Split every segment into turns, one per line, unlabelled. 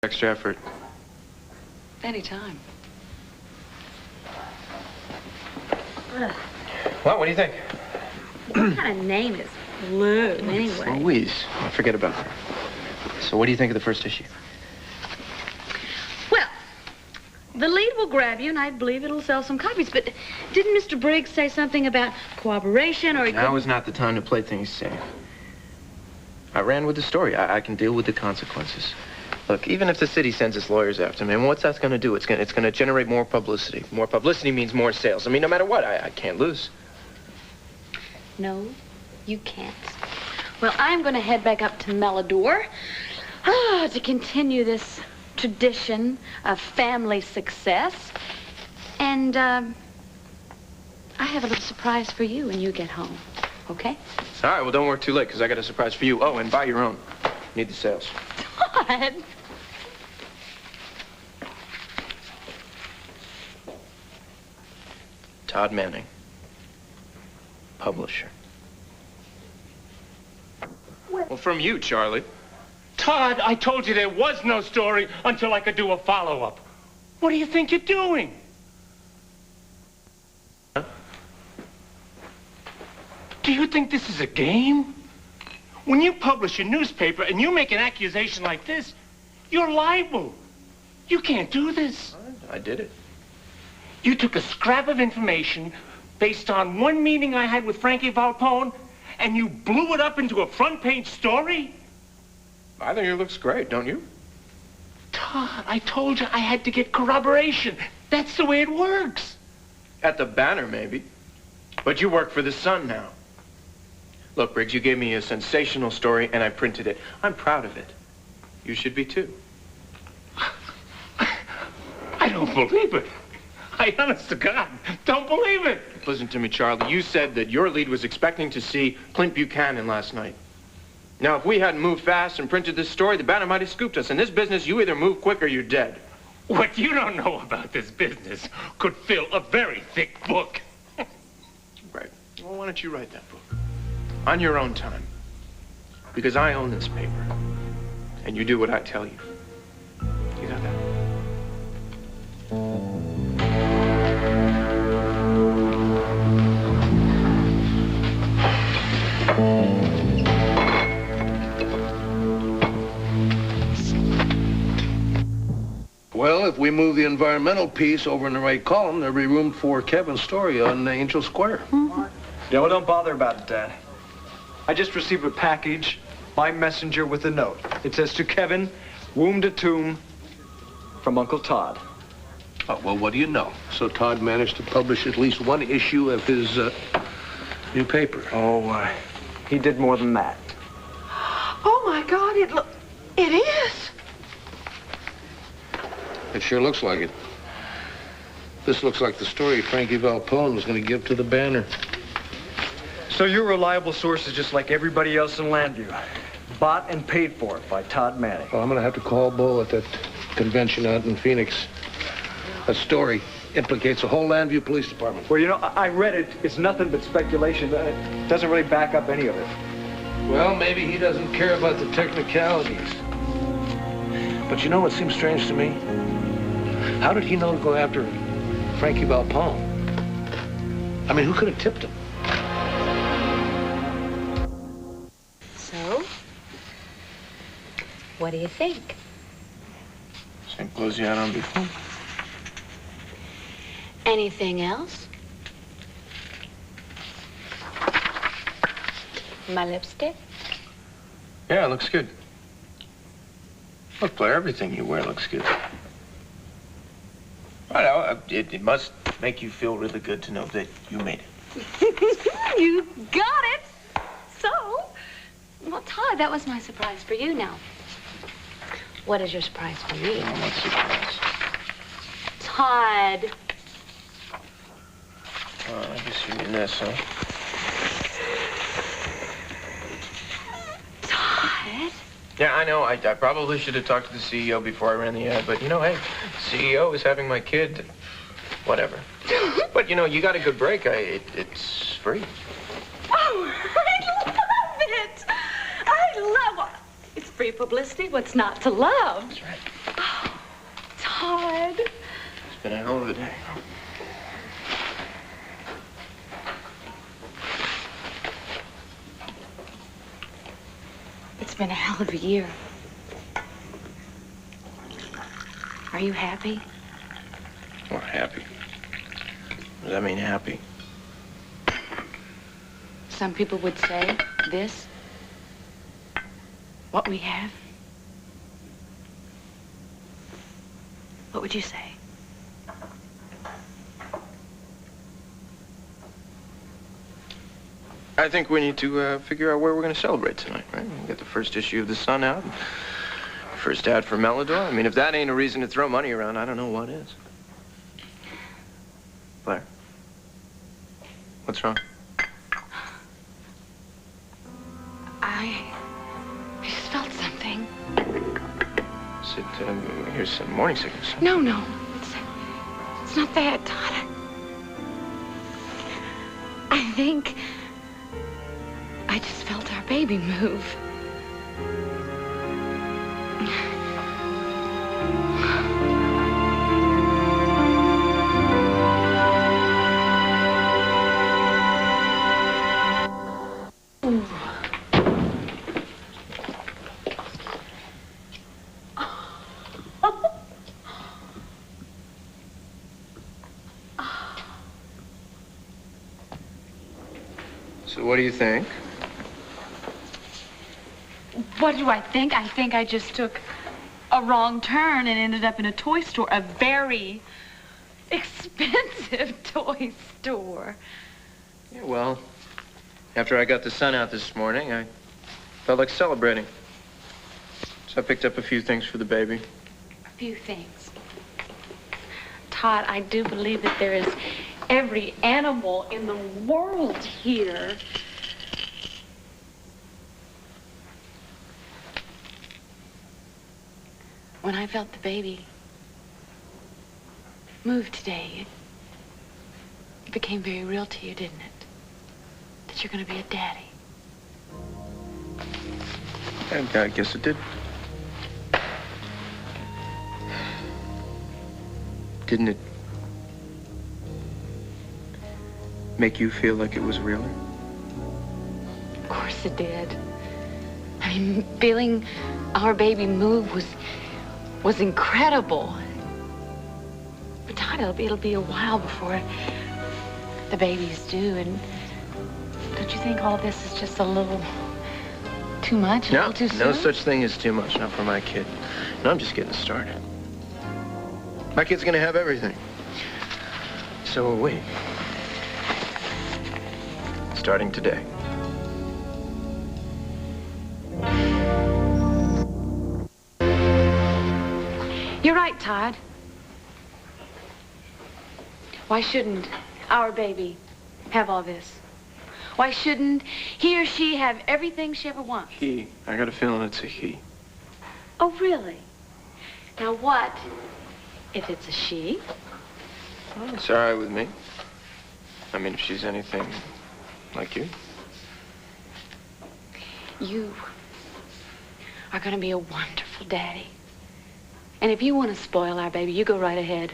Extra effort.
Anytime.
Well, what do you think?
What kind of name is Blue, anyway?
Louise. Oh, forget about her. So what do you think of the first issue?
Well, the lead will grab you, and I believe it'll sell some copies. But didn't Mr. Briggs say something about cooperation, or he
Now is not the time to play things safe. I ran with the story. I can deal with the consequences. Look, even if the city sends its lawyers after me, and what's that going to do? It's going to generate more publicity. More publicity means more sales. I mean, no matter what, I can't lose.
No, you can't. Well, I'm going to head back up to Melodor to continue this tradition of family success. And I have a little surprise for you when you get home, okay?
All right, well, don't work too late, because I got a surprise for you. Oh, and buy your own. Need the sales.
Todd!
Todd Manning, publisher. Well, from you, Charlie.
Todd, I told you there was no story until I could do a follow-up. What do you think you're doing?
Huh?
Do you think this is a game? When you publish a newspaper and you make an accusation like this, you're liable. You can't do this.
I did it.
You took a scrap of information based on one meeting I had with Frankie Valpone, and you blew it up into a front-page story?
I think it looks great, don't you?
Todd, I told you I had to get corroboration. That's the way it works.
At the Banner, maybe. But you work for the Sun now. Look, Briggs, you gave me a sensational story, and I printed it. I'm proud of it. You should be, too.
I don't believe it. I, honest to God, don't believe it.
Listen to me, Charlie. You said that your lead was expecting to see Clint Buchanan last night. Now, if we hadn't moved fast and printed this story, the Banner might have scooped us. In this business, you either move quick or you're dead.
What you don't know about this business could fill a very thick book.
Right. Well, why don't you write that book? On your own time. Because I own this paper. And you do what I tell you. You got that?
Well, if we move the environmental piece over in the right column, there'll be room for Kevin's story on Angel Square.
Yeah, well, don't bother about it, Dad. I just received a package by messenger with a note. It says to Kevin, womb to tomb, from Uncle Todd.
Oh, well, what do you know? So Todd managed to publish at least one issue of his new paper.
Oh, he did more than that.
Oh, my God, it is.
It sure looks like it. This looks like the story Frankie Valpone was going to give to the Banner.
So your reliable source is just like everybody else in Landview. Bought and paid for by Todd Manning.
Well, I'm going to have to call Bo at that convention out in Phoenix. That story implicates the whole Landview Police Department.
Well, you know, I read it. It's nothing but speculation. It doesn't really back up any of it.
Well, maybe he doesn't care about the technicalities. But you know what seems strange to me? How did he know to go after Frankie Valpone? I mean, who could have tipped him?
So, what do you think?
Same clothes you had on before.
Anything else? My lipstick?
Yeah, it looks good. Look, Blair, everything you wear looks good. I know, it must make you feel really good to know that you made it.
You got it. So, well, Todd, that was my surprise for you now. What is your surprise for me?
Oh, what surprise?
Todd.
Oh, I guess you mean this, huh?
Todd?
Yeah, I know. I probably should have talked to the CEO before I ran the ad, but, you know, hey, CEO is having my kid. Whatever. But, you know, you got a good break. It's free.
Oh, I love it. I love it. It's free publicity. What's not to love?
That's right.
Todd.
It's been a hell of a day.
It's been a hell of a year. Are you happy?
Well, happy. Does that mean happy?
Some people would say this, what we have. What would you say?
I think we need to figure out where we're going to celebrate tonight, right? We got the first issue of The Sun out. First ad for Melodor. I mean, if that ain't a reason to throw money around, I don't know what is. Blair? What's wrong?
I just felt something.
Is it, here's some morning sickness.
No. It's not that, Todd. I think I just felt our baby move.
So what do you think?
What do I think? I think I just took a wrong turn and ended up in a toy store, a very expensive toy store.
Yeah, well, after I got The Sun out this morning, I felt like celebrating. So I picked up a few things for the baby.
A few things. Todd, I do believe that there is every animal in the world here. When I felt the baby move today, it became very real to you, didn't it? That you're going to be a daddy.
I guess it did. Didn't it make you feel like it was realer?
Of course it did. I mean, feeling our baby move was incredible. But Todd, it'll be a while before the baby's due, and don't you think all this is just a little too much? A little too soon?
No such thing as too much, not for my kid. No, I'm just getting started. My kid's gonna have everything. So are we. Starting today.
You're right, Todd. Why shouldn't our baby have all this? Why shouldn't he or she have everything she ever wants?
He. I got a feeling it's a he.
Oh, really? Now what if it's a she?
Well, it's all right with me. I mean, if she's anything like you.
You are going to be a wonderful daddy. And if you want to spoil our baby, you go right ahead.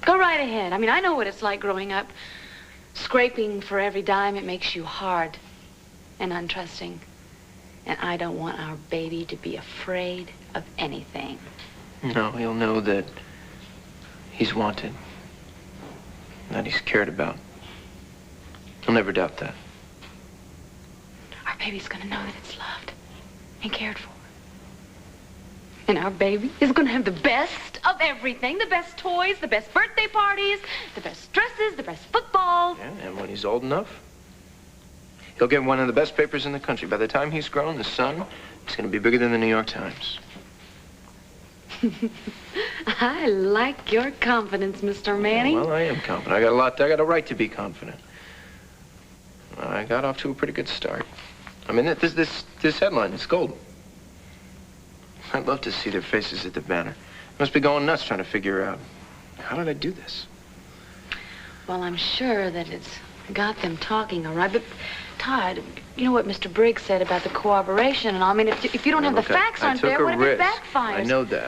Go right ahead. I mean, I know what it's like growing up, scraping for every dime. It makes you hard and untrusting. And I don't want our baby to be afraid of anything.
No, he'll know that he's wanted, that he's cared about. He'll never doubt that.
Our baby's going to know that it's loved and cared for. And our baby is going to have the best of everything. The best toys, the best birthday parties, the best dresses, the best football.
Yeah, and when he's old enough, he'll get one of the best papers in the country. By the time he's grown, The Sun is going to be bigger than the New York Times.
I like your confidence, Mr. Manning.
Well, I am confident. I got a right to be confident. I got off to a pretty good start. I mean, this headline is golden. I'd love to see their faces at the banner. Must be going nuts trying to figure out, how did I do this?
Well, I'm sure that it's got them talking, all right. But, Todd, you know what Mr. Briggs said about the cooperation and all. I mean, if you don't have the facts aren't there, what if it backfires?
I know that.